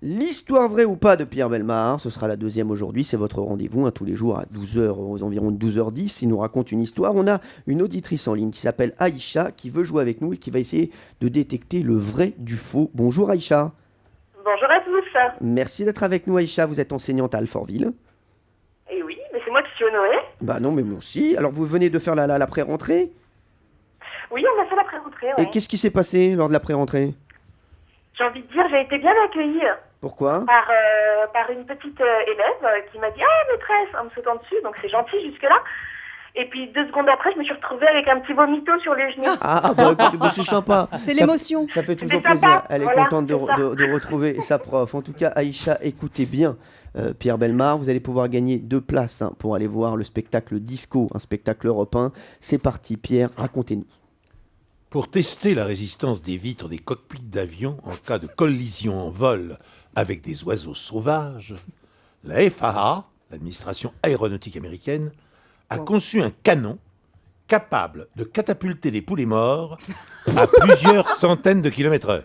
L'histoire vraie ou pas de Pierre Bellemare, ce sera la deuxième aujourd'hui, c'est votre rendez-vous tous les jours à 12h, aux environs de 12h10, il nous raconte une histoire. On a une auditrice en ligne qui s'appelle Aïcha qui veut jouer avec nous et qui va essayer de détecter le vrai du faux. Bonjour Aïcha. Bonjour à tous. Merci d'être avec nous Aïcha, vous êtes enseignante à Alfortville. Et oui, mais c'est moi qui suis honorée. Bah non mais moi aussi, alors vous venez de faire la pré-rentrée. Oui, on a fait la pré-rentrée, Et ouais. qu'est-ce qui s'est passé lors de la pré-rentrée? J'ai envie de dire, j'ai été bien accueillie Pourquoi? par une petite élève qui m'a dit « Ah, maîtresse !» en me sautant dessus, donc c'est gentil jusque-là. Et puis 2 secondes après, je me suis retrouvée avec un petit vomito sur les genoux. Ah bah écoutez, bah, c'est sympa. C'est Ça- l'émotion. Ça fait toujours C'était sympa, plaisir. Elle est voilà, contente c'est ça. de retrouver sa prof. En tout cas, Aïcha, écoutez bien Pierre Bellemare. Vous allez pouvoir gagner 2 places pour aller voir le spectacle Disco, un spectacle européen. C'est parti, Pierre, racontez-nous. Pour tester la résistance des vitres des cockpits d'avion en cas de collision en vol avec des oiseaux sauvages, la FAA, l'administration aéronautique américaine, a conçu un canon capable de catapulter des poulets morts à plusieurs centaines de kilomètres/heure.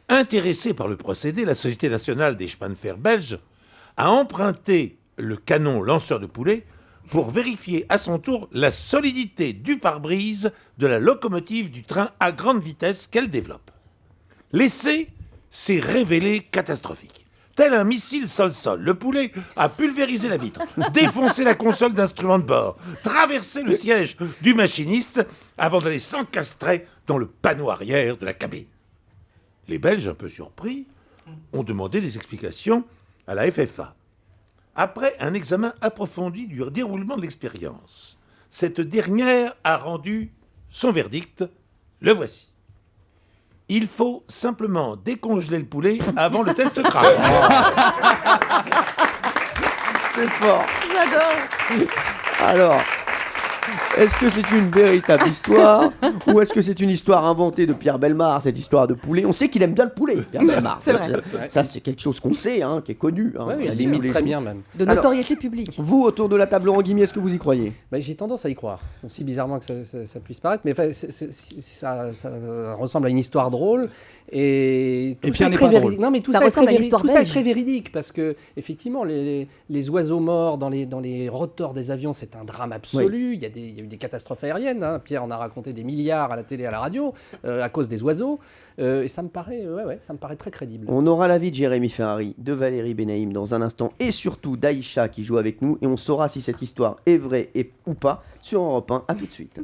Intéressée par le procédé, la Société nationale des chemins de fer belge a emprunté le canon lanceur de poulets pour vérifier à son tour la solidité du pare-brise de la locomotive du train à grande vitesse qu'elle développe. L'essai s'est révélé catastrophique. Tel un missile sol-sol, le poulet a pulvérisé la vitre, défoncé la console d'instruments de bord, traversé le siège du machiniste avant d'aller s'encastrer dans le panneau arrière de la cabine. Les Belges, un peu surpris, ont demandé des explications à la FFA. Après un examen approfondi du déroulement de l'expérience, cette dernière a rendu son verdict. Le voici. Il faut simplement décongeler le poulet avant le test crash. C'est fort. J'adore. Alors, est-ce que c'est une véritable histoire ou est-ce que c'est une histoire inventée de Pierre Bellemare, cette histoire de poulet? On sait qu'il aime bien le poulet, Pierre Bellemare. C'est vrai. Ça, c'est quelque chose qu'on sait, qui est connu. Oui, à il tous imite les très jours. bien même. De notoriété publique. Vous, autour de la table, Laurent Guimier, est-ce que vous y croyez? Bah, j'ai tendance à y croire, aussi bizarrement que ça puisse paraître, mais enfin, ça ressemble à une histoire drôle. Et tout Pierre ça n'est est très pas drôle. véridique. Non, mais tout Ça ça, est ressemble très à une histoire tout ça est belge. très véridique parce que effectivement, les oiseaux morts dans les rotors des avions, c'est un drame absolu. Il y a eu des catastrophes aériennes. Pierre en a raconté des milliards à la télé, à la radio, à cause des oiseaux. Et ça me paraît, ça me paraît très crédible. On aura l'avis de Jérémy Ferrari, de Valérie Benaïm dans un instant et surtout d'Aïcha qui joue avec nous et on saura si cette histoire est vraie ou pas sur Europe 1. A tout de suite.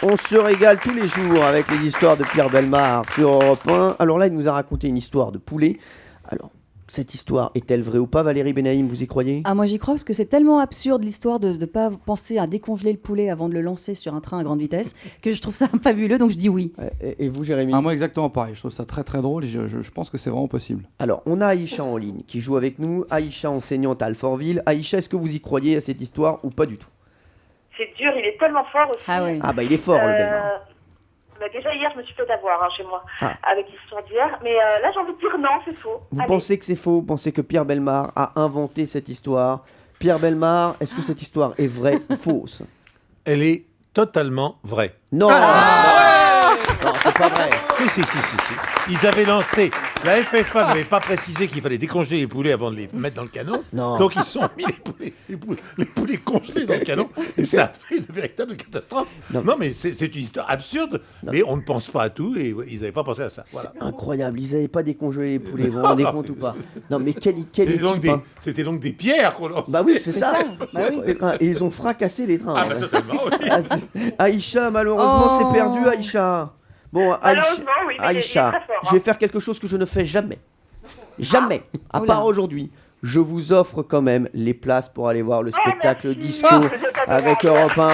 On se régale tous les jours avec les histoires de Pierre Bellemare sur Europe 1. Alors là, il nous a raconté une histoire de poulet. Alors, cette histoire est-elle vraie ou pas, Valérie Benaïm, vous y croyez? Ah, moi j'y crois parce que c'est tellement absurde l'histoire de ne pas penser à décongeler le poulet avant de le lancer sur un train à grande vitesse que je trouve ça fabuleux, donc je dis oui. Et vous, Jérémy? Moi, exactement pareil. Je trouve ça très très drôle et je pense que c'est vraiment possible. Alors, on a Aïcha en ligne qui joue avec nous. Aïcha, enseignante à Alfortville. Aïcha, est-ce que vous y croyez à cette histoire ou pas du tout? C'est dur, il est tellement fort aussi. Ah oui. Ah bah il est fort, le Bellemare. Bah déjà hier, je me suis fait avoir chez moi Ah. avec l'histoire d'hier. Mais là, j'ai envie de dire non, c'est faux. Vous Allez. pensez que c'est faux? Vous pensez que Pierre Bellemare a inventé cette histoire? Pierre Bellemare, est-ce que cette histoire est vraie ou fausse? Elle est totalement vraie. Non, non, c'est pas vrai. Si. Ils avaient lancé. La FFA n'avait pas précisé qu'il fallait décongeler les poulets avant de les mettre dans le canon. Non. Donc ils ont mis les poulets congelés dans le canon. Et ça a fait une véritable catastrophe. Non. Mais c'est une histoire absurde. Mais on ne pense pas à tout et ils n'avaient pas pensé à ça. Voilà. C'est incroyable, ils n'avaient pas décongelé les poulets, vous vous rendez compte ou pas? Non mais quelle C'était donc, équipe, hein. c'était donc des pierres qu'on lançait. Bah oui, c'est ça. Bah oui. Et ils ont fracassé les trains. Ah bah totalement, oui. Aïcha, malheureusement, c'est perdu, Aïcha. Bon, Malheureusement, oui, mais il est Aïcha, très fort, hein. je vais faire quelque chose que je ne fais jamais. Jamais, à Oula. part aujourd'hui. Je vous offre quand même les places pour aller voir le spectacle merci. Disco Oh, c'est adorable. avec Europe 1.